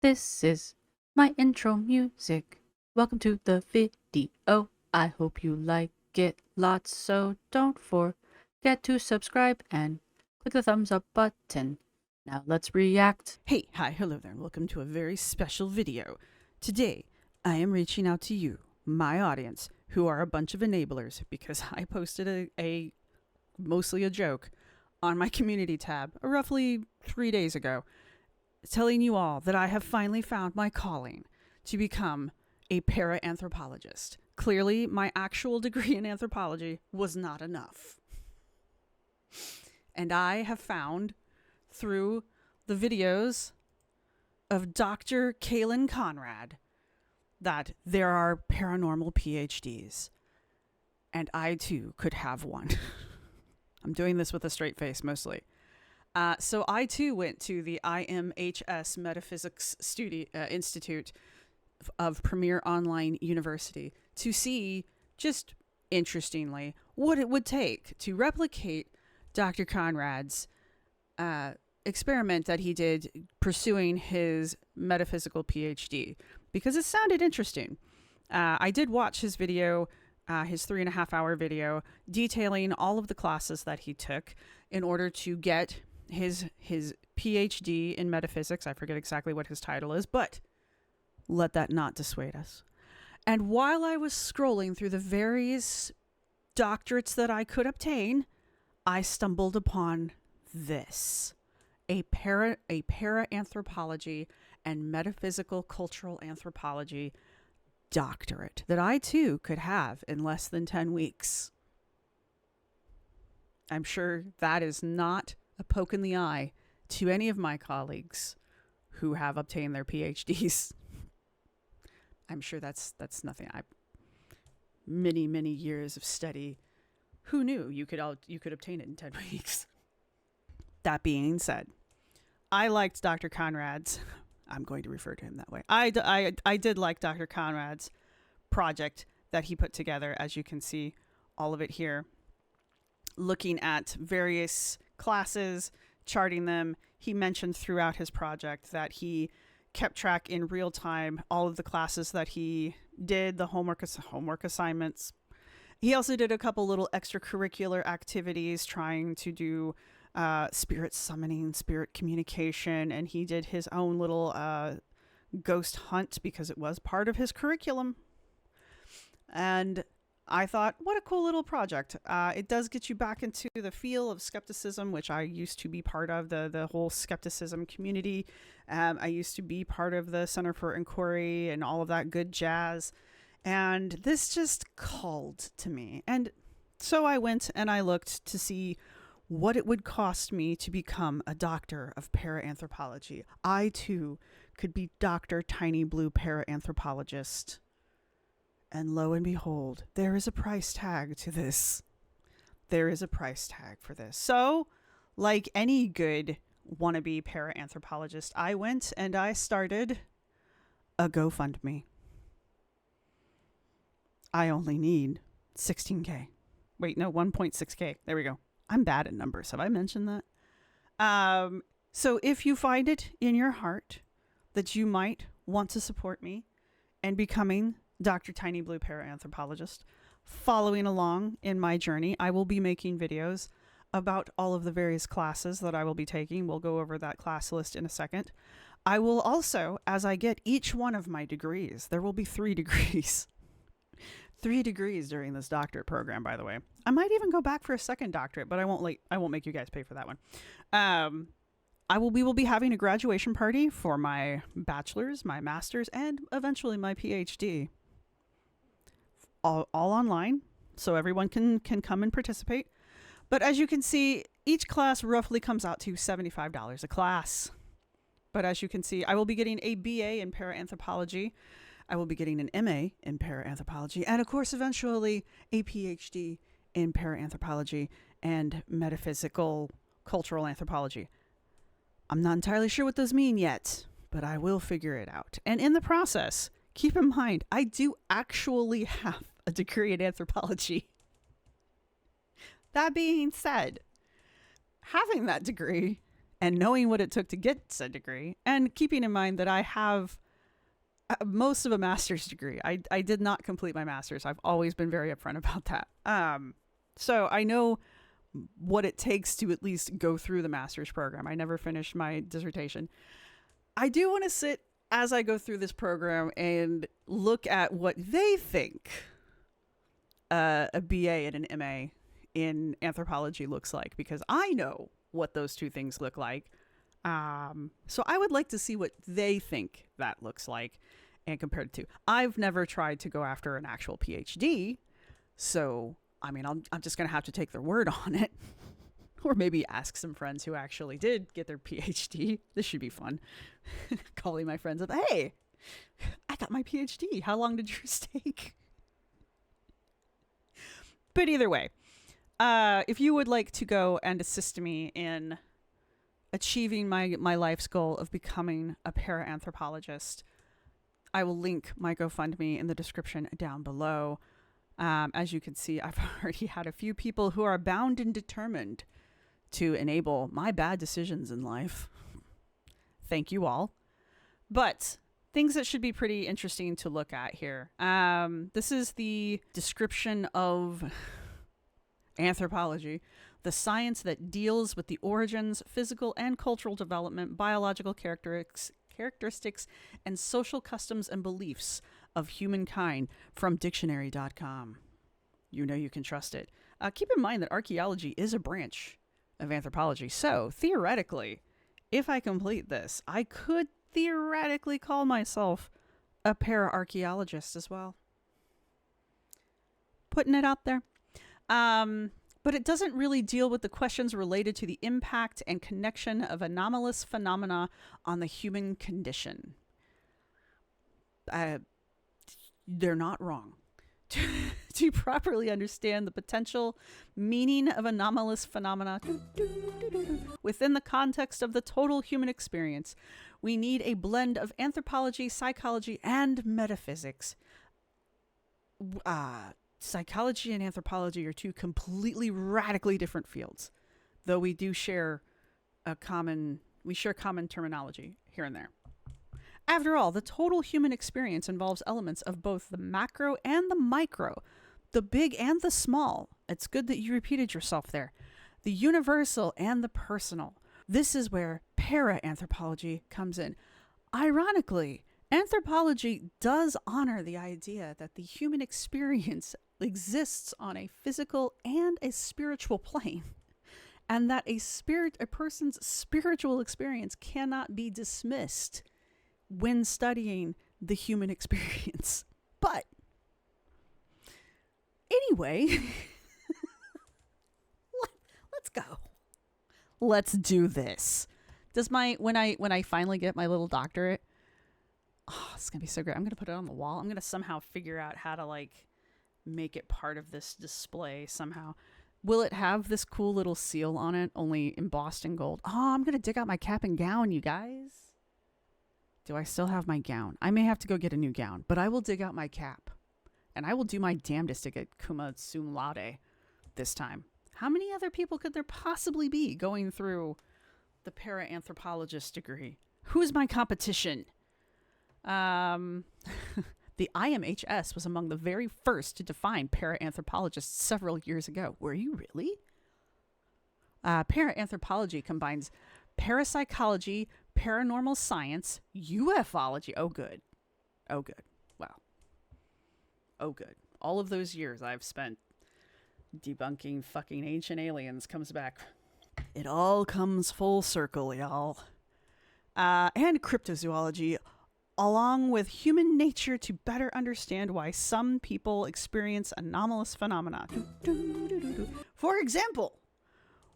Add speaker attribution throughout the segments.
Speaker 1: This is my intro music. Welcome to the video. I hope you like it lots, so don't forget to subscribe and click the thumbs up button. Now let's react.
Speaker 2: Hey, hi, hello there, and welcome to a very special video. Today, I am reaching out to you, my audience, who are a bunch of enablers, because I posted a mostly a joke on my community tab roughly 3 days ago, telling you all that I have finally found my calling to become a para-anthropologist. Clearly, my actual degree in anthropology was not enough. And I have found, through the videos of Dr. Kaylin Conrad, that there are paranormal PhDs. And I too could have one. I'm doing this with a straight face mostly. So I too went to the IMHS Metaphysics Institute of Premier Online University to see, just interestingly, what it would take to replicate Dr. Conrad's experiment that he did pursuing his metaphysical PhD, because it sounded interesting. I did watch his video, his 3.5-hour video, detailing all of the classes that he took in order to get his PhD in metaphysics. I forget exactly what his title is, but let that not dissuade us. And while I was scrolling through the various doctorates that I could obtain, I stumbled upon this. A para-anthropology and metaphysical cultural anthropology doctorate that I too could have in less than 10 weeks. I'm sure that is not a poke in the eye to any of my colleagues who have obtained their PhDs. I'm sure that's nothing. Many years of study. Who knew you could obtain it in 10 weeks? That being said, I liked Dr. Conrad's, I'm going to refer to him that way. I did like Dr. Conrad's project that he put together, as you can see all of it here. Looking at various classes, charting them. He mentioned throughout his project that he kept track in real time all of the classes that he did, the homework assignments. He also did a couple little extracurricular activities trying to do spirit summoning, spirit communication, and he did his own little ghost hunt because it was part of his curriculum. And I thought, what a cool little project. It does get you back into the feel of skepticism, which I used to be part of, the whole skepticism community. I used to be part of the Center for Inquiry and all of that good jazz. And this just called to me. And so I went and I looked to see what it would cost me to become a doctor of para-anthropology. I too could be Dr. Tiny Blue Para-Anthropologist. And lo and behold, there is a price tag to this. There is a price tag for this. So, like any good wannabe para-anthropologist, I went and I started a GoFundMe. I only need 16K. Wait, no, 1.6K. There we go. I'm bad at numbers. Have I mentioned that? So if you find it in your heart that you might want to support me and becoming Dr. Tiny Blue Para-Anthropologist, following along in my journey, I will be making videos about all of the various classes that I will be taking. We'll go over that class list in a second. I will also, as I get each one of my degrees, there will be 3 degrees. 3 degrees during this doctorate program, by the way. I might even go back for a second doctorate, but I won't make you guys pay for that one. We will be having a graduation party for my bachelor's, my master's, and eventually my PhD. All online, so everyone can come and participate. But as you can see, each class roughly comes out to $75 a class. But as you can see, I will be getting a BA in para-anthropology. I will be getting an MA in para-anthropology, and of course, eventually a PhD in para-anthropology and metaphysical cultural anthropology. I'm not entirely sure what those mean yet, but I will figure it out. And in the process, keep in mind, I do actually have a degree in anthropology. That being said, having that degree and knowing what it took to get said degree, and keeping in mind that I have most of a master's degree. I did not complete my master's. I've always been very upfront about that. So I know what it takes to at least go through the master's program. I never finished my dissertation. I do want to sit as I go through this program and look at what they think a BA and an MA in anthropology looks like, because I know what those two things look like. So I would like to see what they think that looks like and compared to. I've never tried to go after an actual PhD, so I mean, I'm just going to have to take their word on it. Or maybe ask some friends who actually did get their PhD. This should be fun. Calling my friends up, hey, I got my PhD. How long did yours take? But either way, if you would like to go and assist me in achieving my life's goal of becoming a para-anthropologist, I will link my GoFundMe in the description down below. As you can see, I've already had a few people who are bound and determined to enable my bad decisions in life. Thank you all. But things that should be pretty interesting to look at here. This is the description of anthropology, the science that deals with the origins, physical and cultural development, biological characteristics, and social customs and beliefs of humankind, from dictionary.com. You know you can trust it. Keep in mind that archaeology is a branch of anthropology. So theoretically, if I complete this, I could theoretically call myself a para-archaeologist as well. Putting it out there. But it doesn't really deal with the questions related to the impact and connection of anomalous phenomena on the human condition. They're not wrong. To properly understand the potential meaning of anomalous phenomena within the context of the total human experience, we need a blend of anthropology, psychology, and metaphysics. Psychology and anthropology are two completely radically different fields, though we do share common terminology here and there. After all, the total human experience involves elements of both the macro and the micro, the big and the small. It's good that you repeated yourself there. The universal and the personal. This is where para-anthropology comes in. Ironically, anthropology does honor the idea that the human experience exists on a physical and a spiritual plane, and that a person's spiritual experience cannot be dismissed when studying the human experience. But anyway, let's go. Let's do this. Does when I finally get my little doctorate, oh, it's gonna be so great. I'm gonna put it on the wall. I'm gonna somehow figure out how to make it part of this display somehow. Will it have this cool little seal on it, only embossed in gold? Oh, I'm gonna dig out my cap and gown, you guys. Do I still have my gown? I may have to go get a new gown, but I will dig out my cap. And I will do my damnedest to get cum laude this time. How many other people could there possibly be going through the para-anthropologist degree? Who's my competition? The IMHS was among the very first to define para-anthropologists several years ago. Were you really? Para-anthropology combines parapsychology, paranormal science, ufology. Oh, good. Oh, good. Wow. Oh, good. All of those years I've spent debunking fucking ancient aliens comes back. It all comes full circle, y'all. And cryptozoology, along with human nature to better understand why some people experience anomalous phenomena. For example,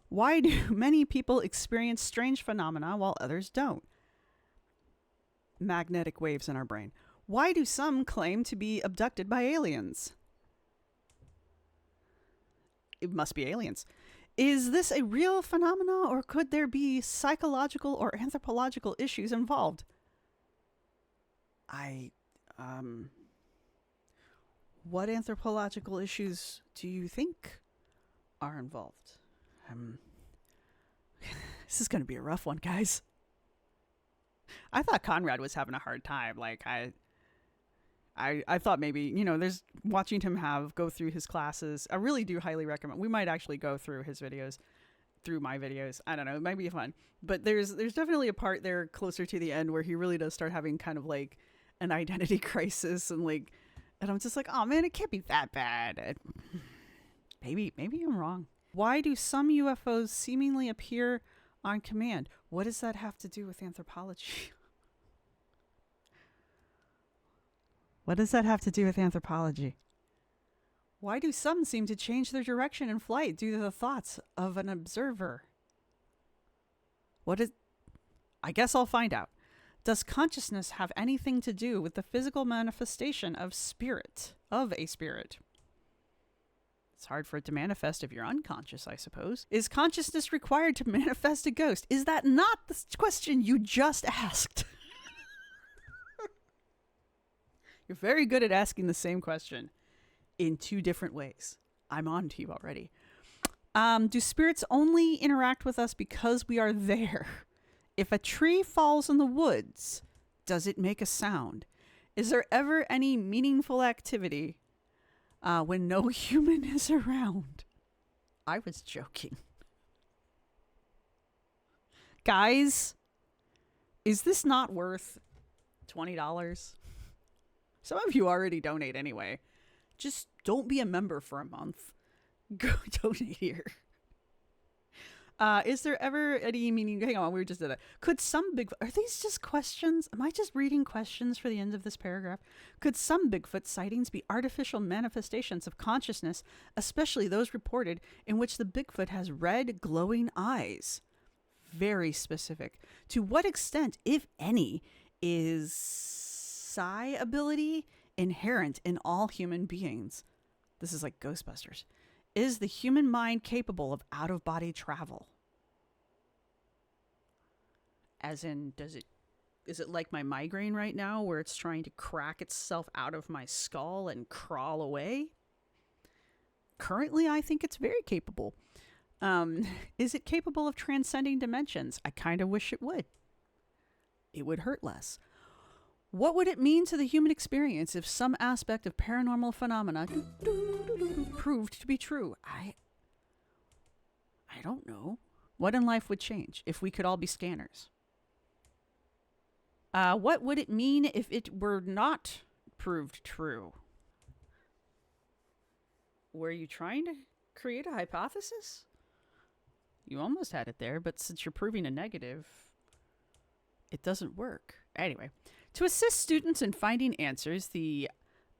Speaker 2: why do many people experience strange phenomena while others don't? Magnetic waves in our brain. Why do some claim to be abducted by aliens? It must be aliens. Is this a real phenomena, or could there be psychological or anthropological issues involved? What anthropological issues do you think are involved? This is going to be a rough one, guys. I thought Conrad was having a hard time. Like, I thought maybe, there's watching him go through his classes. I really do highly recommend. We might actually go through his videos, through my videos. I don't know. It might be fun. But there's definitely a part there closer to the end where he really does start having kind of like an identity crisis and I'm just like, oh man, it can't be that bad. Maybe I'm wrong. Why do some UFOs seemingly appear on command? What does that have to do with anthropology? What does that have to do with anthropology? Why do some seem to change their direction in flight due to the thoughts of an observer? I guess I'll find out. Does consciousness have anything to do with the physical manifestation of a spirit? It's hard for it to manifest if you're unconscious, I suppose. Is consciousness required to manifest a ghost? Is that not the question you just asked? You're very good at asking the same question in two different ways. I'm on to you already. Do spirits only interact with us because we are there? If a tree falls in the woods, does it make a sound? Is there ever any meaningful activity when no human is around? I was joking. Guys, is this not worth $20? Some of you already donate anyway. Just don't be a member for a month. Go donate here. Is there ever any meaning? Hang on, we just did that. Could some Bigfoot... Are these just questions? Am I just reading questions for the end of this paragraph? Could some Bigfoot sightings be artificial manifestations of consciousness, especially those reported in which the Bigfoot has red, glowing eyes? Very specific. To what extent, if any, is psi ability inherent in all human beings? This is like Ghostbusters. Is the human mind capable of out-of-body travel? As in, is it like my migraine right now where it's trying to crack itself out of my skull and crawl away? Currently, I think it's very capable. Is it capable of transcending dimensions? I kind of wish it would. It would hurt less. What would it mean to the human experience if some aspect of paranormal phenomena proved to be true? I don't know. What in life would change if we could all be scanners? What would it mean if it were not proved true? Were you trying to create a hypothesis? You almost had it there, but since you're proving a negative, it doesn't work. Anyway, to assist students in finding answers, the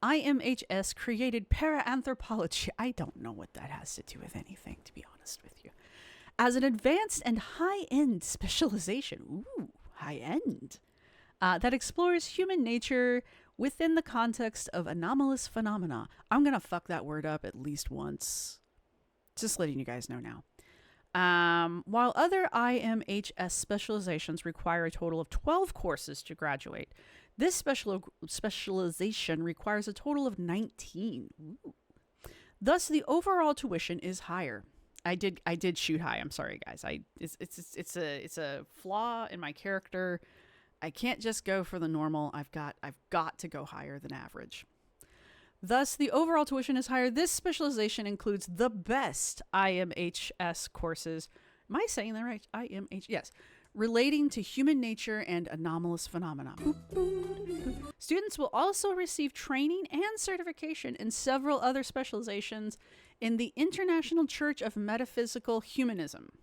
Speaker 2: IMHS created Para-Anthropology. I don't know what that has to do with anything, to be honest with you. As an advanced and high-end specialization, high-end, that explores human nature within the context of anomalous phenomena. I'm going to fuck that word up at least once. Just letting you guys know now. While other IMHS specializations require a total of 12 courses to graduate, this specialization requires a total of 19. Ooh. Thus, the overall tuition is higher. I did shoot high. I'm sorry, guys. It's a flaw in my character. I can't just go for the normal. I've got to go higher than average. Thus, the overall tuition is higher. This specialization includes the best IMHS courses. Am I saying that right? IMH, yes. Relating to human nature and anomalous phenomena. Students will also receive training and certification in several other specializations in the International Church of Metaphysical Humanism.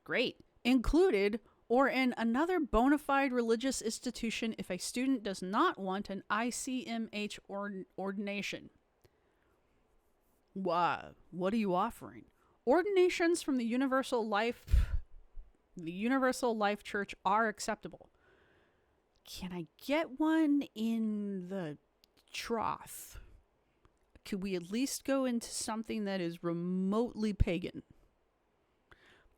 Speaker 2: Great. Included or in another bona fide religious institution if a student does not want an ICMH ordination. Wow, what are you offering? Ordinations from the Universal Life Church are acceptable. Can I get one in the trough? Could we at least go into something that is remotely pagan?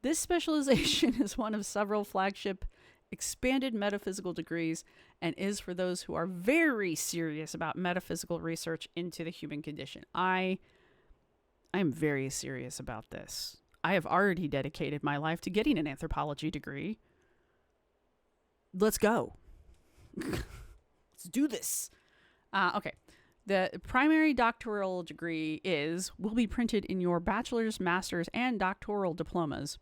Speaker 2: This specialization is one of several flagship expanded metaphysical degrees and is for those who are very serious about metaphysical research into the human condition. I am very serious about this. I have already dedicated my life to getting an anthropology degree. Let's go. Let's do this. Okay. The primary doctoral degree will be printed in your bachelor's, master's, and doctoral diplomas.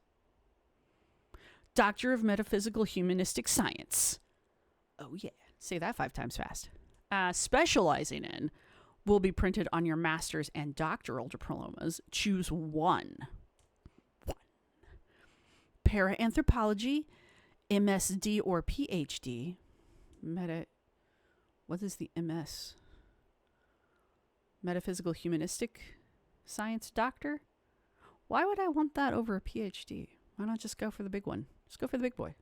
Speaker 2: Doctor of Metaphysical Humanistic Science. Oh, yeah. Say that 5 times fast. Specializing in will be printed on your master's and doctoral diplomas. Choose one. Para-Anthropology, MSD or Ph.D. What is the MS? Metaphysical Humanistic Science Doctor? Why would I want that over a PhD? Why not just go for the big one? Just go for the big boy.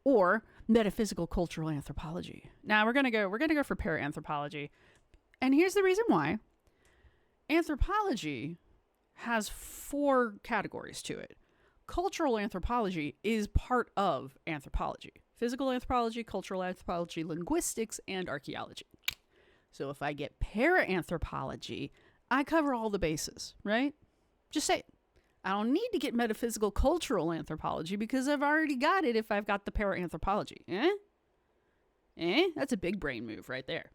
Speaker 2: Or Metaphysical Cultural Anthropology. Now we're gonna go for Para-Anthropology. And here's the reason why. Anthropology has 4 categories to it. Cultural anthropology is part of anthropology. Physical anthropology, cultural anthropology, linguistics, and archaeology. So if I get para-anthropology, I cover all the bases, right? Just say it. I don't need to get metaphysical cultural anthropology because I've already got it if I've got the para-anthropology. That's a big brain move right there.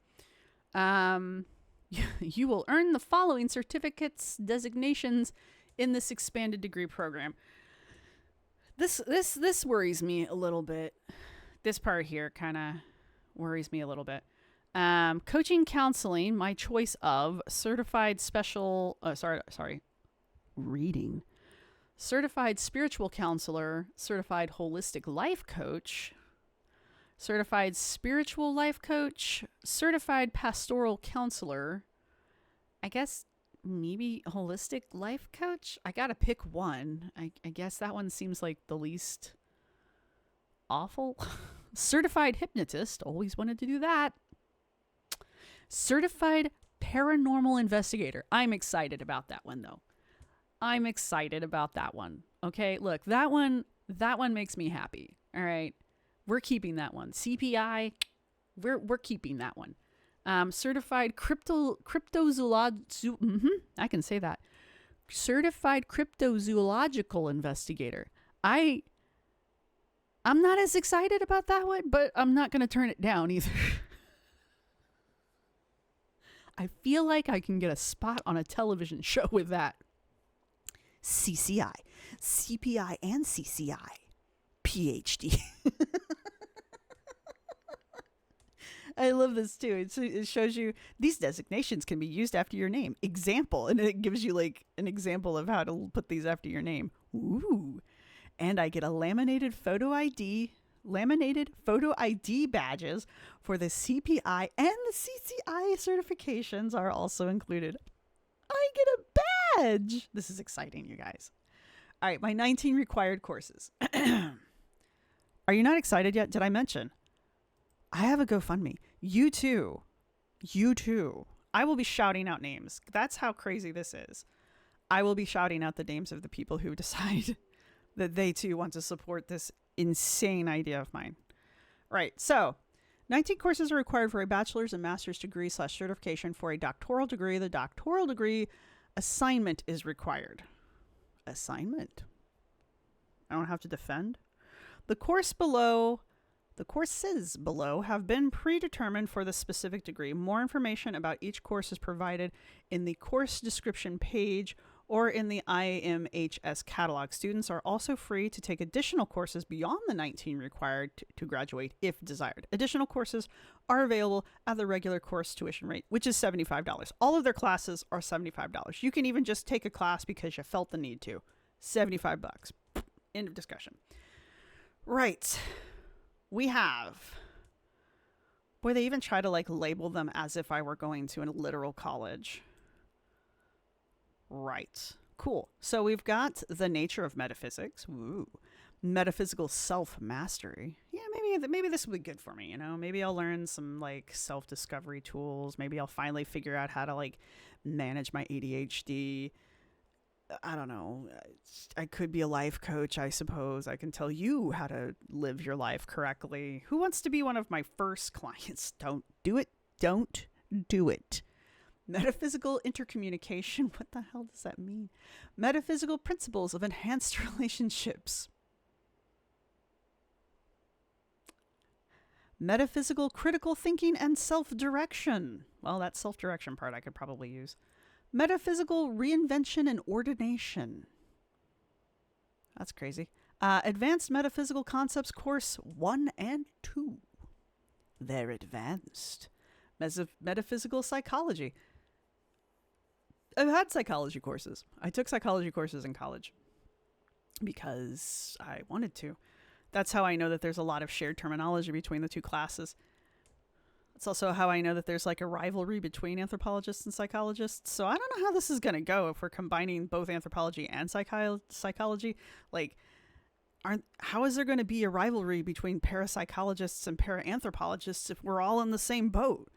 Speaker 2: You will earn the following certificates, designations in this expanded degree program. This worries me a little bit. This part here kind of worries me a little bit. Coaching, counseling, my choice of certified special. Reading. Certified spiritual counselor, certified holistic life coach, certified spiritual life coach, certified pastoral counselor. I guess maybe holistic life coach. I gotta pick one. I guess that one seems like the least awful. Certified hypnotist. Always wanted to do that. Certified paranormal investigator. I'm excited about that one though. I'm excited about that one. Okay, look, that one makes me happy. All right, we're keeping that one. CPI, we're keeping that one. Certified cryptozoological. I can say that. Certified cryptozoological investigator. I'm not as excited about that one, but I'm not going to turn it down either. I feel like I can get a spot on a television show with that. CCI, CPI, and CCI, PhD. I love this too. It shows you these designations can be used after your name. Example, and it gives you like an example of how to put these after your name. Ooh, and I get a laminated photo ID badges for the CPI, and the CCI certifications are also included. I get a badge. This is exciting, you guys. All right, my 19 required courses. Are you not excited yet? Did I mention? I have a GoFundMe. You too. I will be shouting out names. That's how crazy this is. I will be shouting out the names of the people who decide that they too want to support this insane idea of mine. Right, so 19 courses are required for a bachelor's and master's degree / certification. For a doctoral degree, the doctoral degree assignment is required. Assignment? I don't have to defend. The courses below have been predetermined for the specific degree. More information about each course is provided in the course description page or in the IMHS catalog. Students are also free to take additional courses beyond the 19 required to graduate if desired. Additional courses are available at the regular course tuition rate, which is $75. All of their classes are $75. You can even just take a class because you felt the need to. $75. End of discussion. Right. We have... Boy, they even try to like label them as if I were going to a literal college. Right. Cool. So we've got the nature of metaphysics. Ooh. Metaphysical self-mastery. Yeah, maybe this will be good for me, you know? Maybe I'll learn some like self-discovery tools. Maybe I'll finally figure out how to like manage my ADHD. I don't know. I could be a life coach, I suppose. I can tell you how to live your life correctly. Who wants to be one of my first clients? Don't do it. Don't do it. Metaphysical intercommunication. What the hell does that mean? Metaphysical principles of enhanced relationships. Metaphysical critical thinking and self-direction. Well, that self-direction part I could probably use. Metaphysical reinvention and ordination. That's crazy. Advanced Metaphysical Concepts Course 1 and 2. They're advanced. Metaphysical Psychology. I've had psychology courses. I took psychology courses in college because I wanted to. That's how I know that there's a lot of shared terminology between the two classes. It's also how I know that there's like a rivalry between anthropologists and psychologists. So I don't know how this is going to go if we're combining both anthropology and psychology. Like, how is there going to be a rivalry between parapsychologists and para-anthropologists if we're all in the same boat?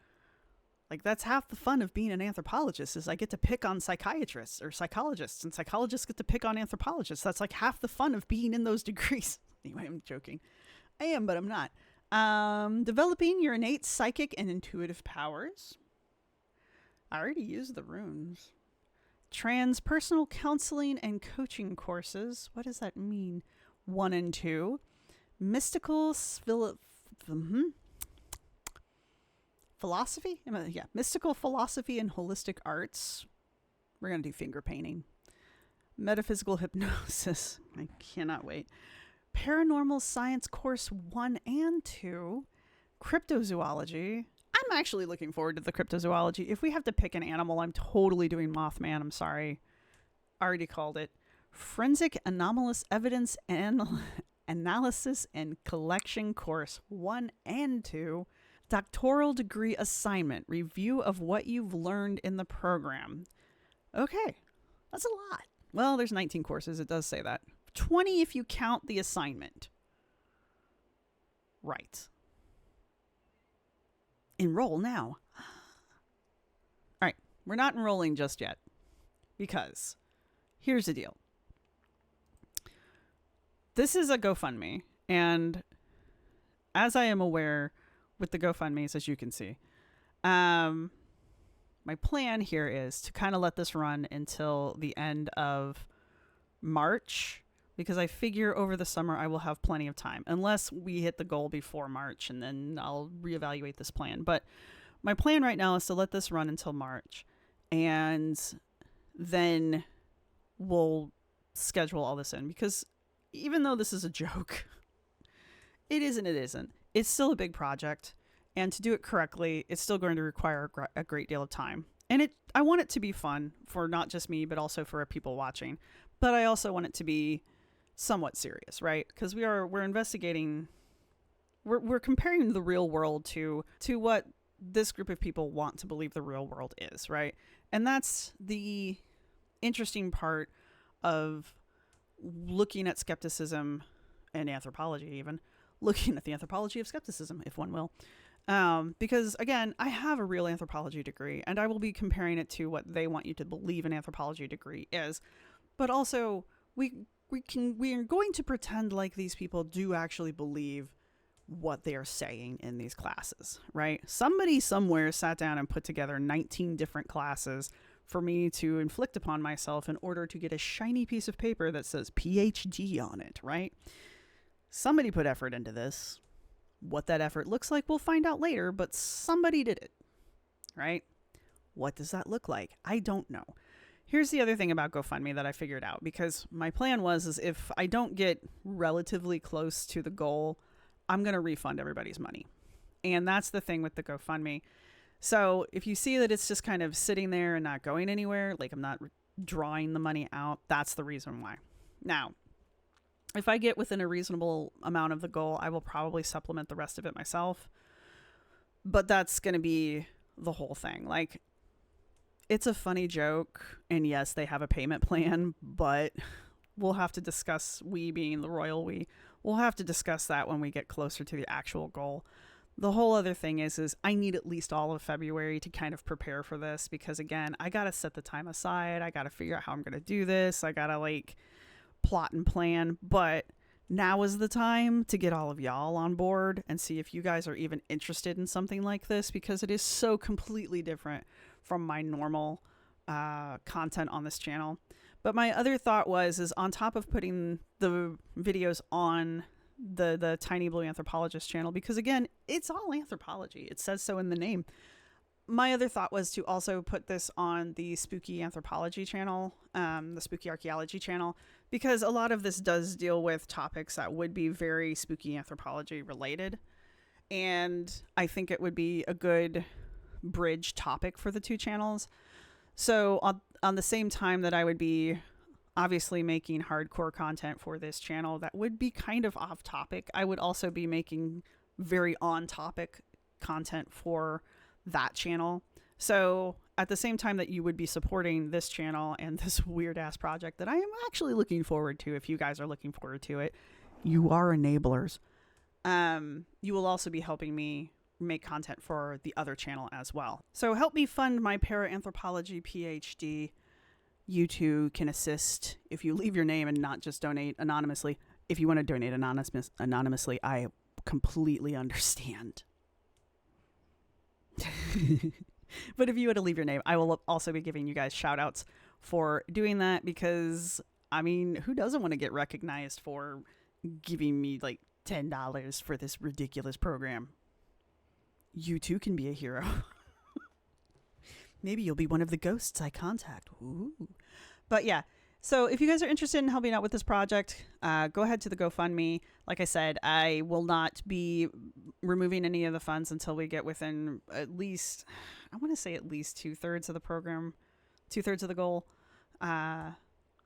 Speaker 2: Like, that's half the fun of being an anthropologist is I get to pick on psychiatrists or psychologists, and psychologists get to pick on anthropologists. That's like half the fun of being in those degrees. Anyway, I'm joking. I am, but I'm not. Developing your innate psychic and intuitive powers. I already used the runes. Transpersonal counseling and coaching courses. What does that mean? 1 and 2. Philosophy? Yeah. Mystical philosophy and holistic arts. We're going to do finger painting. Metaphysical hypnosis. I cannot wait. Paranormal Science Course 1 and 2, Cryptozoology. I'm actually looking forward to the cryptozoology. If we have to pick an animal, I'm totally doing Mothman. I'm sorry. Already called it. Forensic Anomalous Evidence and Analysis and Collection Course 1 and 2, Doctoral Degree Assignment, Review of what you've learned in the program. Okay, that's a lot. Well, there's 19 courses. It does say that. 20 if you count the assignment. Right. Enroll now. All right. We're not enrolling just yet because here's the deal. This is a GoFundMe, and as I am aware with the GoFundMes, as you can see, my plan here is to kind of let this run until the end of March, because I figure over the summer I will have plenty of time, unless we hit the goal before March, and then I'll reevaluate this plan. But my plan right now is to let this run until March, and then we'll schedule all this in, because even though this is a joke, it isn't. It's still a big project, and to do it correctly, it's still going to require a great deal of time. And I want it to be fun for not just me, but also for people watching. But I also want it to be somewhat serious, right? Because we're investigating, we're comparing the real world to what this group of people want to believe the real world is, right? And that's the interesting part of looking at skepticism and anthropology, even looking at the anthropology of skepticism, if one will. Because again, I have a real anthropology degree, and I will be comparing it to what they want you to believe an anthropology degree is. But also, we are going to pretend like these people do actually believe what they are saying in these classes, right? Somebody somewhere sat down and put together 19 different classes for me to inflict upon myself in order to get a shiny piece of paper that says PhD on it, right? Somebody put effort into this. What that effort looks like, we'll find out later, but somebody did it, right? What does that look like? I don't know. Here's the other thing about GoFundMe that I figured out, because my plan is if I don't get relatively close to the goal, I'm going to refund everybody's money. And that's the thing with the GoFundMe. So if you see that it's just kind of sitting there and not going anywhere, like I'm not drawing the money out, that's the reason why. Now, if I get within a reasonable amount of the goal, I will probably supplement the rest of it myself. But that's going to be the whole thing. Like, it's a funny joke, and yes, they have a payment plan, but we'll have to discuss, we being the royal we, we'll have to discuss that when we get closer to the actual goal. The whole other thing is I need at least all of February to kind of prepare for this, because again, I got to set the time aside. I got to figure out how I'm going to do this. I got to plot and plan, but now is the time to get all of y'all on board and see if you guys are even interested in something like this, because it is so completely different from my normal content on this channel. But my other thought is on top of putting the videos on the Tiny Blue Anthropologist channel, because again, it's all anthropology. It says so in the name. My other thought was to also put this on the Spooky Anthropology channel, the Spooky Archaeology channel, because a lot of this does deal with topics that would be very spooky anthropology related. And I think it would be a good bridge topic for the two channels. So on the same time that I would be obviously making hardcore content for this channel that would be kind of off topic, I would also be making very on topic content for that channel. So at the same time that you would be supporting this channel and this weird ass project that I am actually looking forward to, if you guys are looking forward to it, you are enablers. You will also be helping me make content for the other channel as well. So help me fund my Para-Anthropology Ph.D. You can assist if you leave your name and not just donate anonymously. If you want to donate anonymously, I completely understand. But if you were to leave your name, I will also be giving you guys shout outs for doing that, because I mean, who doesn't want to get recognized for giving me like $10 for this ridiculous program? You too can be a hero. Maybe you'll be one of the ghosts I contact. Ooh. But yeah, so if you guys are interested in helping out with this project, go ahead to the GoFundMe. Like I said, I will not be removing any of the funds until we get within at least, I want to say at least 2/3 of the program, 2/3 of the goal.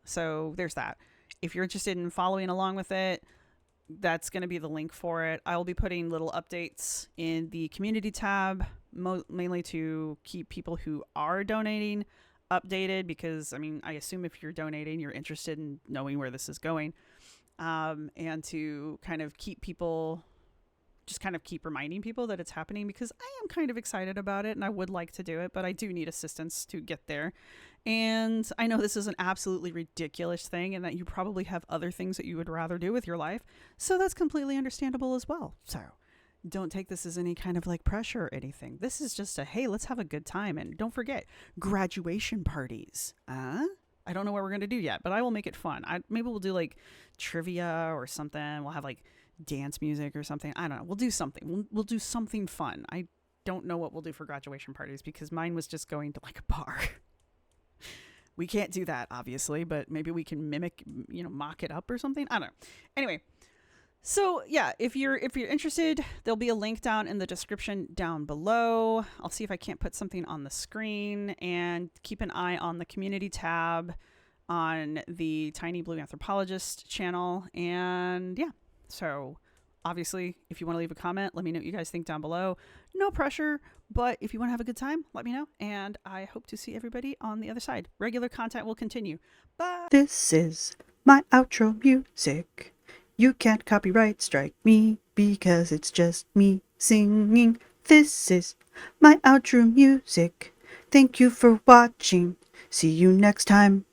Speaker 2: So there's that. If you're interested in following along with it, that's going to be the link for it. I will be putting little updates in the community tab, mainly to keep people who are donating updated, because I mean, I assume if you're donating, you're interested in knowing where this is going, and to kind of keep people, just kind of keep reminding people that it's happening, because I am kind of excited about it and I would like to do it, but I do need assistance to get there. And I know this is an absolutely ridiculous thing and that you probably have other things that you would rather do with your life, so that's completely understandable as well. So don't take this as any kind of like pressure or anything. This is just a, hey, let's have a good time. And don't forget, graduation parties. I don't know what we're going to do yet, but I will make it fun. Maybe we'll do like trivia or something. We'll have like dance music or something. I don't know. We'll do something. We'll do something fun. I don't know what we'll do for graduation parties, because mine was just going to like a bar. We can't do that, obviously, but maybe we can mimic, mock it up or something. I don't know. Anyway. So yeah, if you're interested, there'll be a link down in the description down below. I'll see if I can't put something on the screen, and keep an eye on the community tab on the Tiny Blue Anthropologist channel. And yeah, so obviously if you want to leave a comment, let me know what you guys think down below. No pressure, but if you want to have a good time, let me know. And I hope to see everybody on the other side. Regular content will continue. Bye.
Speaker 1: This is my outro music. You can't copyright strike me, because it's just me singing. This is my outro music. Thank you for watching. See you next time.